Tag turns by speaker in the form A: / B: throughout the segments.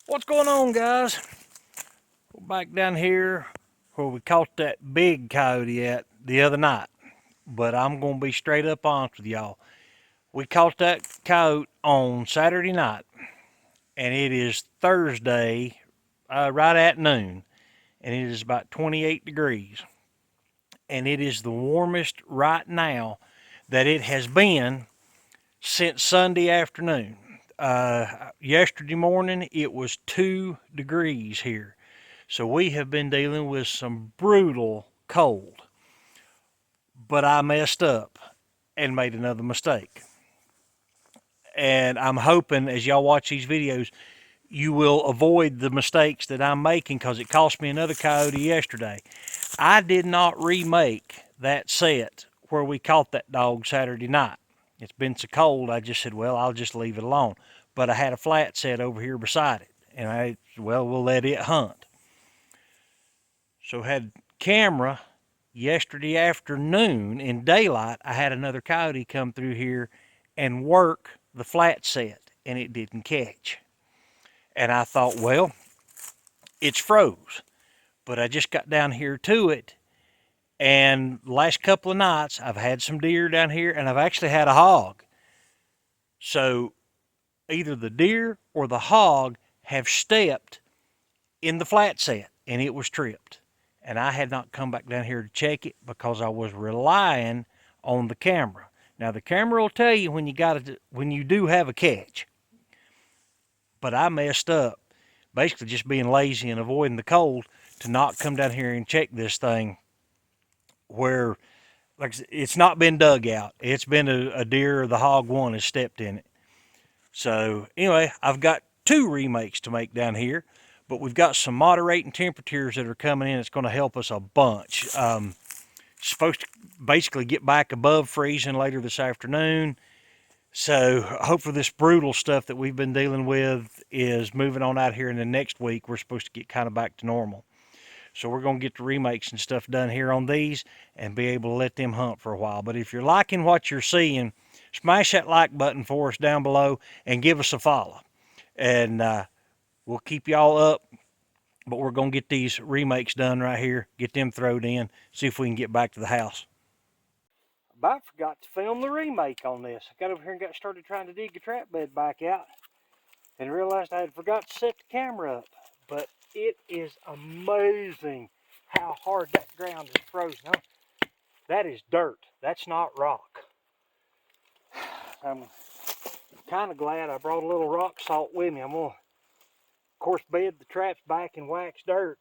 A: What's going on, guys? We're back down here where we caught that big coyote at the other night. But I'm going to be straight up honest with y'all. We caught that coyote on Saturday night, and it is Thursday, right at noon, and it is about 28 degrees. And it is the warmest right now that it has been since Sunday afternoon. Yesterday morning, it was 2 degrees here. So we have been dealing with some brutal cold. But I messed up and made another mistake. And I'm hoping as y'all watch these videos, you will avoid the mistakes that I'm making because it cost me another coyote yesterday. I did not remake that set where we caught that dog Saturday night. It's been so cold, I just said, well, I'll just leave it alone. But I had a flat set over here beside it. And we'll let it hunt. So had camera yesterday afternoon in daylight, I had another coyote come through here and work the flat set, and it didn't catch. And I thought, well, it's froze. But I just got down here to it, and the last couple of nights, I've had some deer down here, and I've actually had a hog. So either the deer or the hog have stepped in the flat set, and it was tripped. And I had not come back down here to check it because I was relying on the camera. Now the camera will tell you when you do have a catch. But I messed up, basically just being lazy and avoiding the cold to not come down here and check this thing where like it's not been dug out. It's been a deer or the hog one has stepped in it. So anyway, I've got 2 remakes to make down here, but we've got some moderating temperatures that are coming in. It's going to help us a bunch. Supposed to basically get back above freezing later this afternoon. So hopefully this brutal stuff that we've been dealing with is moving on out here in the next week. We're supposed to get kind of back to normal. So we're going to get the remakes and stuff done here on these and be able to let them hunt for a while. But if you're liking what you're seeing, smash that like button for us down below and give us a follow. And we'll keep y'all up. But we're going to get these remakes done right here, get them thrown in, see if we can get back to the house. I about forgot to film the remake on this. I got over here and got started trying to dig the trap bed back out and realized I had forgot to set the camera up. But it is amazing how hard that ground is frozen. That is dirt. That's not rock. I'm kind of glad I brought a little rock salt with me. I'm going to, of course, bed the traps back in wax dirt.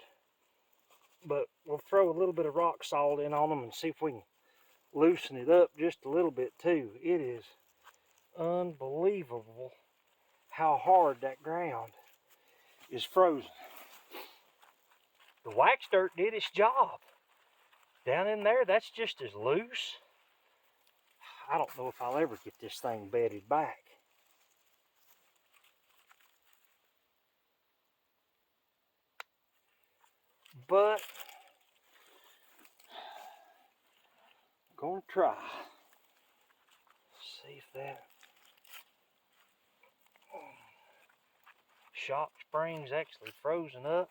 A: But we'll throw a little bit of rock salt in on them and see if we can loosen it up just a little bit too. It is unbelievable how hard that ground is frozen. The wax dirt did its job. Down in there, that's just as loose. I don't know if I'll ever get this thing bedded back. But I'm going to try. See if that shock spring's actually frozen up.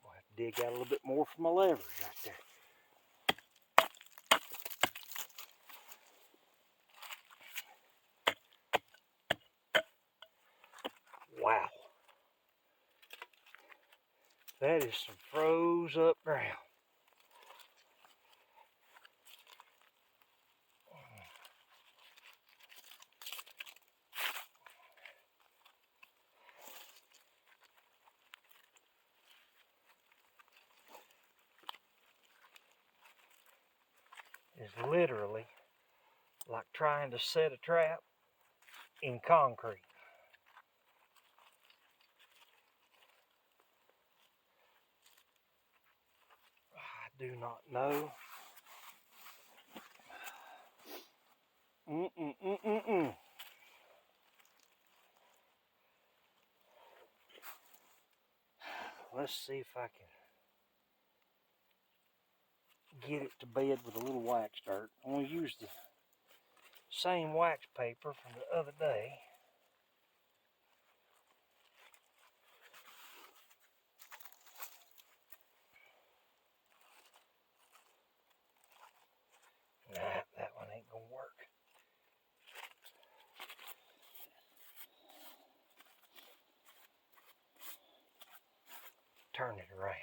A: I'll have to dig out a little bit more for my levers right there. Wow. That is some froze up ground. It's literally like trying to set a trap in concrete. I do not know. Let's see if I can get it to bed with a little wax dirt. I'm going to use the same wax paper from the other day. turn it around.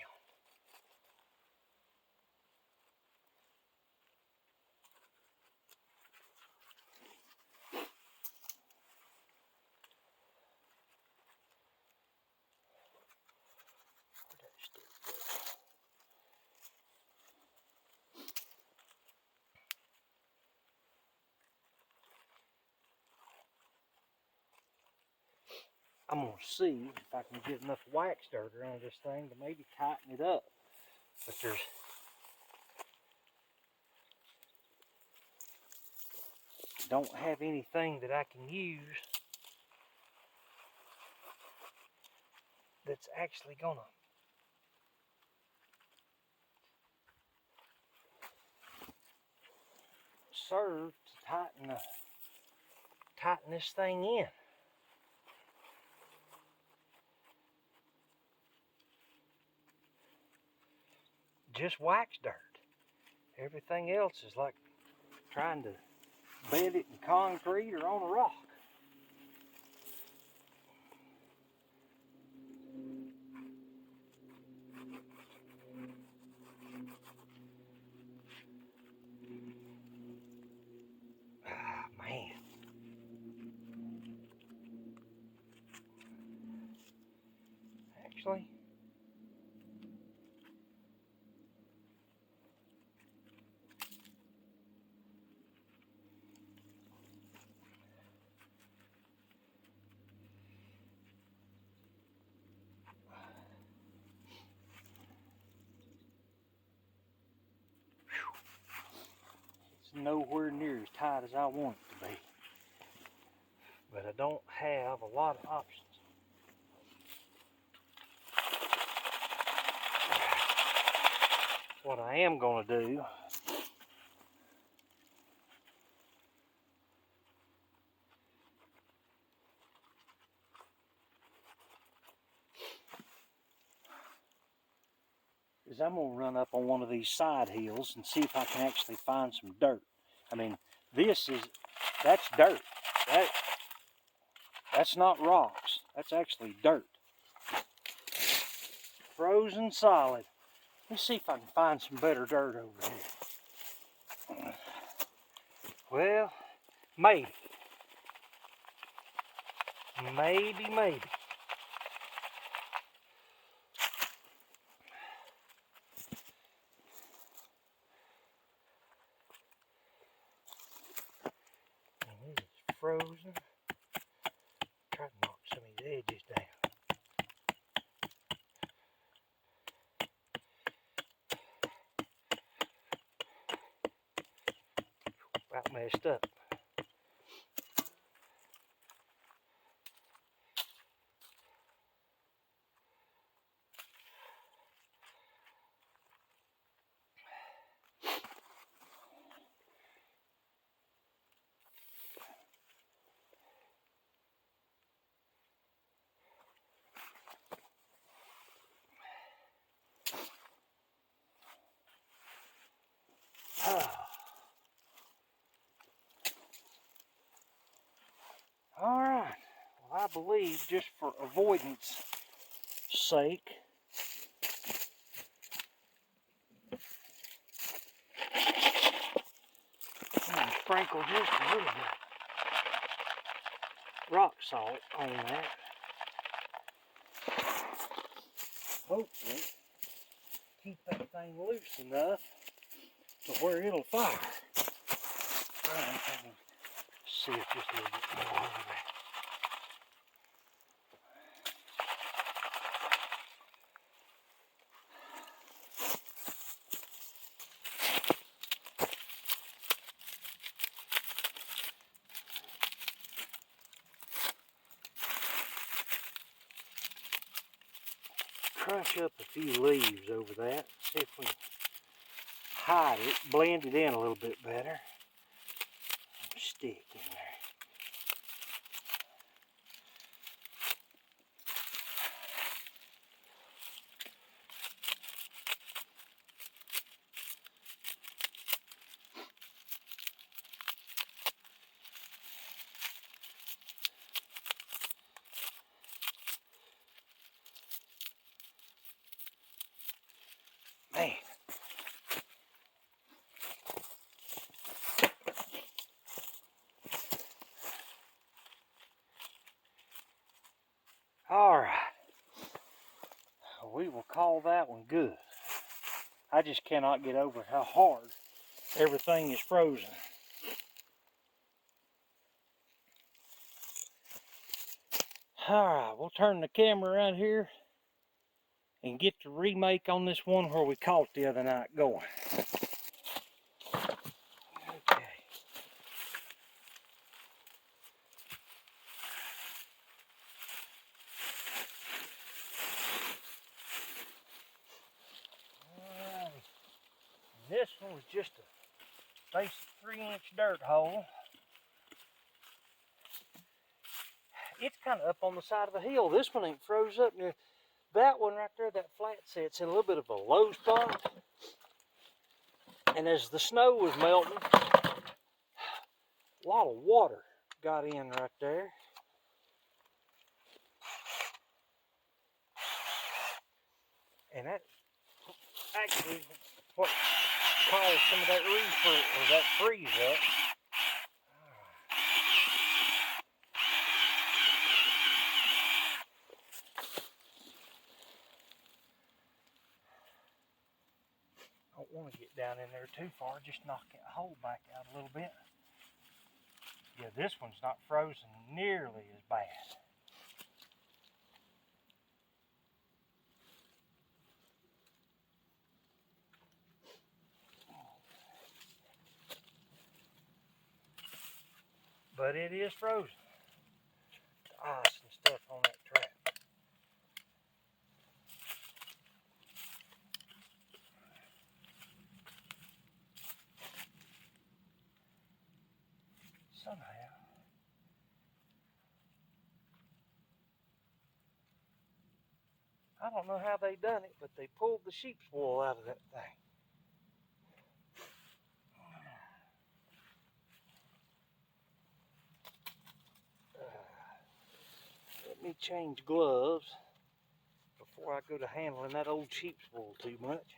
A: I'm going to see if I can get enough wax dirt around this thing to maybe tighten it up. But don't have anything that I can use that's actually going to serve to tighten this thing in. Just wax dirt. Everything else is like trying to bed it in concrete or on a rock. Ah, man. Actually, it's nowhere near as tight as I want it to be. But I don't have a lot of options. What I am going to do is I'm going to run up on one of these side hills and see if I can actually find some dirt. I mean, that's dirt. That's not rocks. That's actually dirt. Frozen solid. Let's see if I can find some better dirt over here. Well, maybe. Maybe. And it is frozen. Try to knock some of these edges down. About messed up. All right. Well, I believe just for avoidance sake, I'm going to sprinkle just a little bit rock salt on that. Hopefully, keep that thing loose enough to where it'll fire. All right, I'm going to see if just a little bit more over there. Crunch up a few leaves over that, see if we can hide it, blend it in a little bit better. Stick in there. All right. We will call that one good. I just cannot get over how hard everything is frozen. All right, we'll turn the camera around here and get the remake on this one where we caught the other night going. Okay. Alrighty. This one was just a basic 3-inch dirt hole. It's kind of up on the side of the hill. This one ain't froze up near. That one right there, that flat set's in a little bit of a low spot. And as the snow was melting, a lot of water got in right there. And that actually what caused some of that freeze up. I don't want to get down in there too far, just knock that hole back out a little bit. Yeah, this one's not frozen nearly as bad. But it is frozen. The ice and stuff on that trap. Somehow. I don't know how they done it, but they pulled the sheep's wool out of that thing. Let me change gloves before I go to handling that old sheep's wool too much.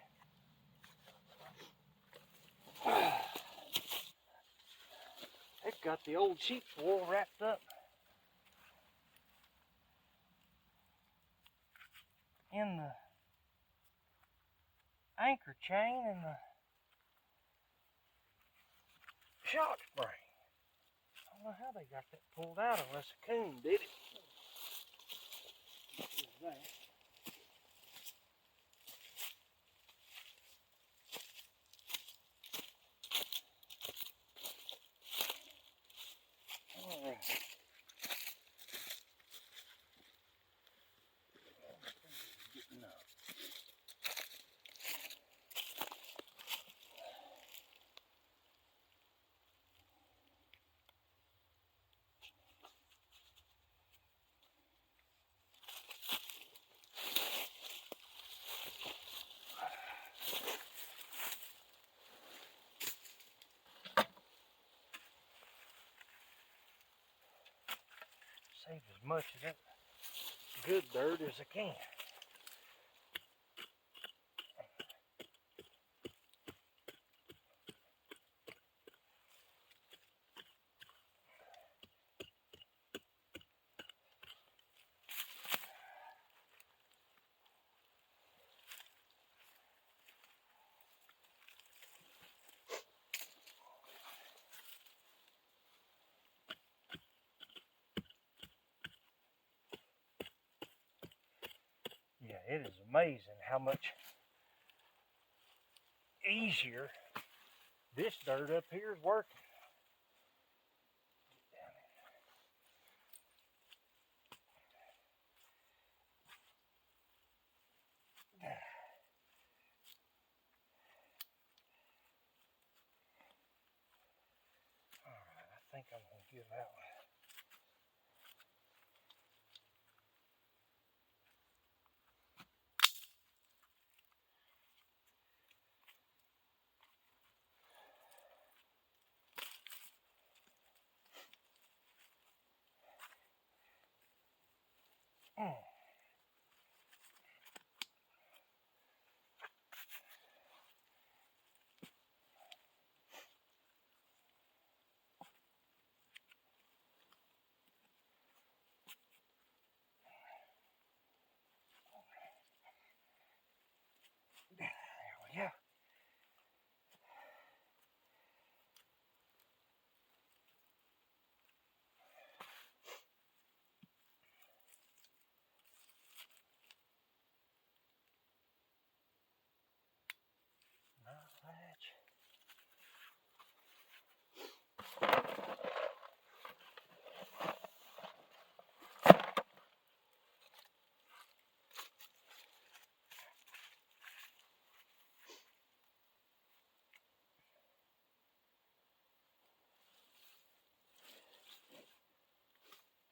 A: They've got the old sheep's wool wrapped up in the anchor chain and the shock spring. I don't know how they got that pulled out unless a coon did it. All right. Getting up. Save as much of that good dirt as I can. Yeah, it is amazing how much easier this dirt up here is working. Alright, I think I'm going to give that one.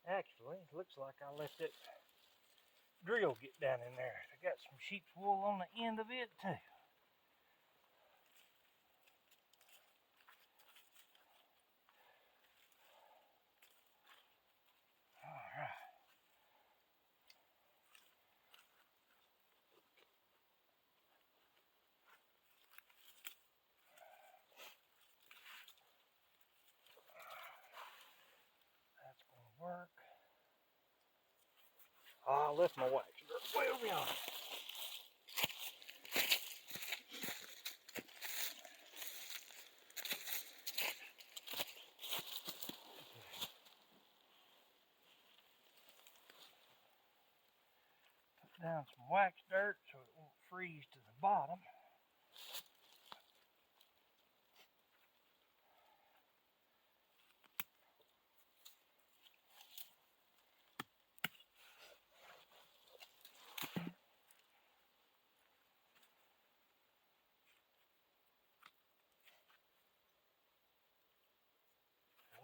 A: Actually, it looks like I let that drill get down in there. I got some sheep's wool on the end of it too. Alright. That's gonna work. Oh, I left my wax dirt way over yonder. Put down some wax dirt so it won't freeze to the bottom.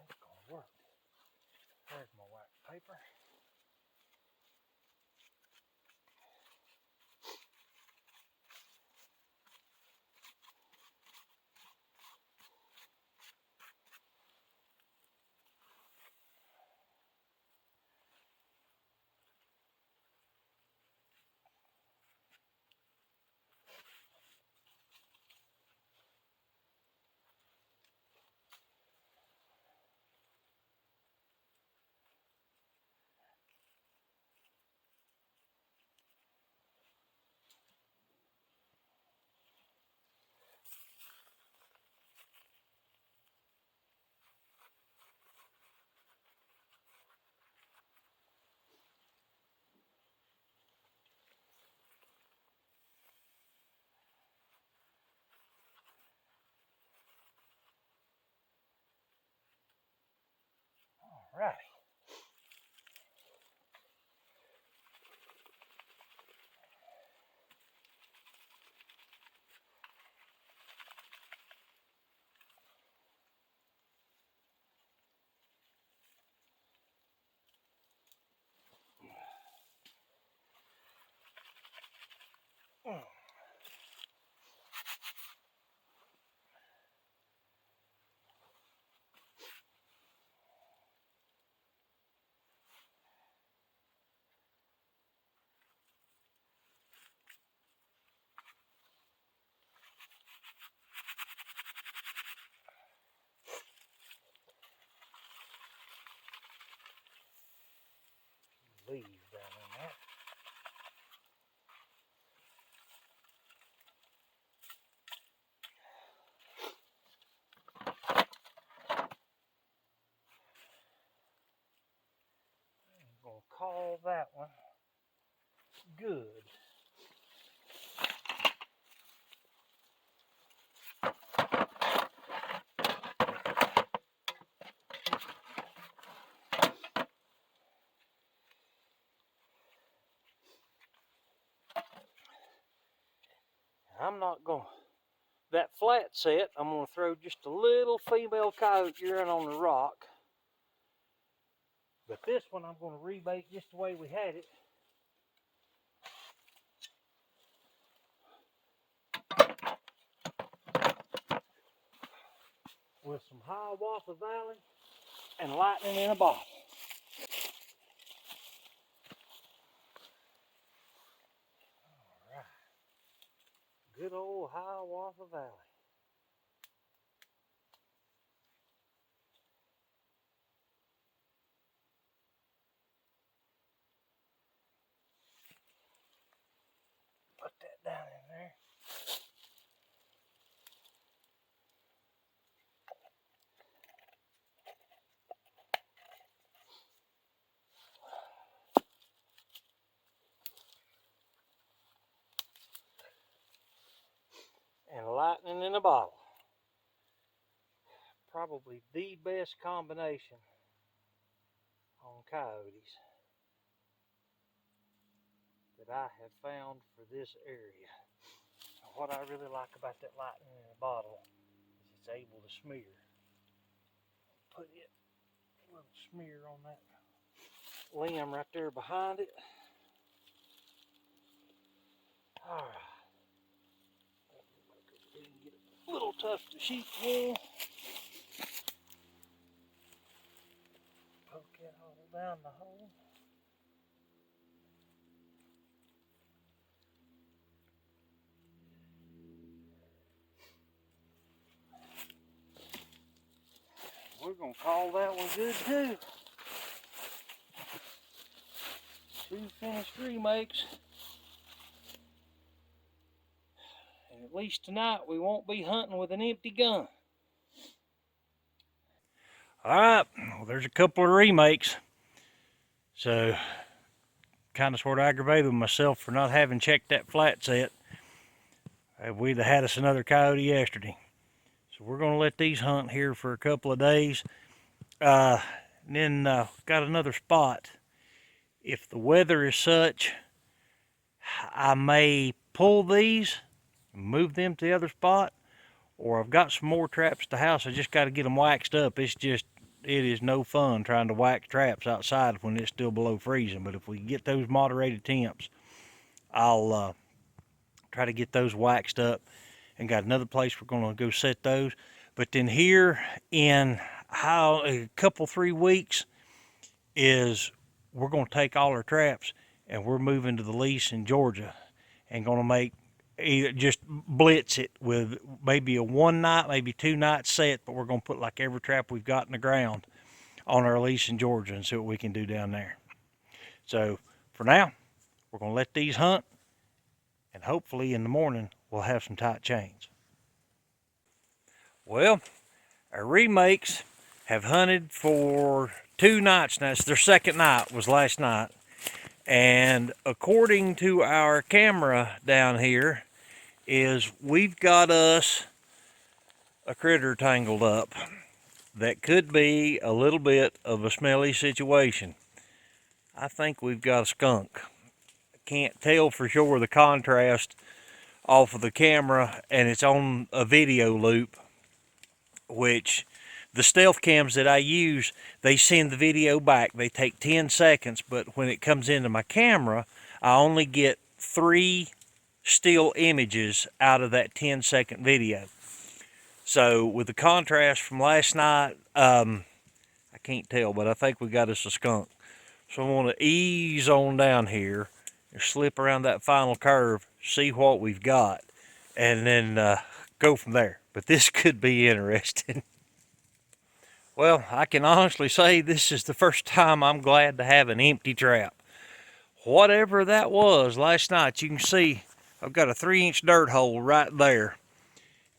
A: It's gonna work. There's my wax paper. Alrighty. Leaves down in there. I'm gonna call that one good. I'm not gonna, that flat set, I'm gonna throw just a little female coyote urine on the rock. But this one I'm gonna remake just the way we had it. With some Hiawatha Valley and lightning in a bottle. Alright. Good old Hiawatha Valley. Put that down in there. And lightning in a bottle. Probably the best combination on coyotes that I have found for this area. What I really like about that lightning in a bottle is it's able to smear. Put it a little smear on that limb right there behind it. All right. Get a little tuft of sheep wool. Poke it all down the hole. We're gonna call that one good too. 2 finished remakes. And at least tonight we won't be hunting with an empty gun. Alright, well there's a couple of remakes. So, kind of sort of aggravated with myself for not having checked that flat set. We'd have had us another coyote yesterday. So we're going to let these hunt here for a couple of days. And then got another spot. If the weather is such, I may pull these, move them to the other spot, or I've got some more traps at the house. I just got to get them waxed up. It is no fun trying to wax traps outside when it's still below freezing. But if we get those moderated temps, I'll try to get those waxed up, and got another place we're going to go set those. But then here in a couple 3 weeks is we're going to take all our traps and we're moving to the lease in Georgia and going to make either just blitz it with maybe a 1 night, maybe 2 night set, but we're going to put like every trap we've got in the ground on our lease in Georgia and see what we can do down there. So for now, we're going to let these hunt, and hopefully in the morning we'll have some tight chains. Well, our remakes have hunted for 2 nights now. It's their second night, was last night. And according to our camera down here, is we've got us a critter tangled up that could be a little bit of a smelly situation. I think we've got a skunk. I can't tell for sure the contrast off of the camera, and it's on a video loop, which the stealth cams that I use, they send the video back. They take 10 seconds, but when it comes into my camera, I only get 3 still images out of that 10-second video. So with the contrast from last night, I can't tell, but I think we got us a skunk. So I want to ease on down here and slip around that final curve, see what we've got, and then go from there. But this could be interesting. Well, I can honestly say this is the first time I'm glad to have an empty trap. Whatever that was last night, you can see I've got a 3-inch dirt hole right there.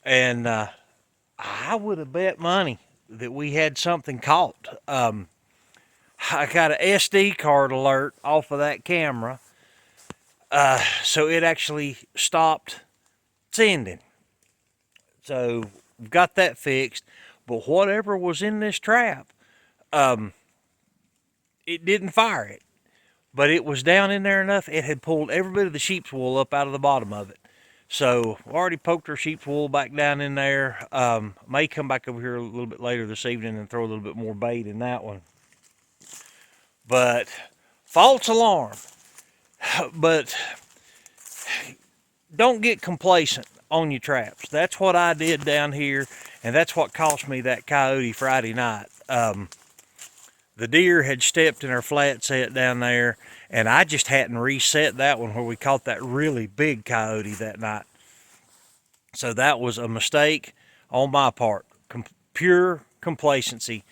A: And I would have bet money that we had something caught. I got an SD card alert off of that camera, so it actually stopped sending. So we've got that fixed. But whatever was in this trap, it didn't fire it. But it was down in there enough, it had pulled every bit of the sheep's wool up out of the bottom of it. So we already poked our sheep's wool back down in there. May come back over here a little bit later this evening and throw a little bit more bait in that one. But false alarm. But don't get complacent on your traps. That's what I did down here, and that's what cost me that coyote Friday night. The deer had stepped in our flat set down there, and I just hadn't reset that one where we caught that really big coyote that night. So that was a mistake on my part. Pure complacency.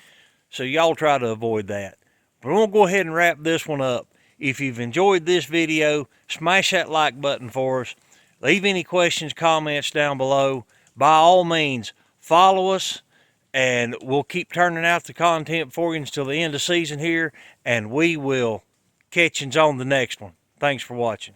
A: So y'all try to avoid that. But I'm going to go ahead and wrap this one up. If you've enjoyed this video, smash that like button for us. Leave any questions, comments down below. By all means, follow us, and we'll keep turning out the content for you until the end of season here, and we will catch you on the next one. Thanks for watching.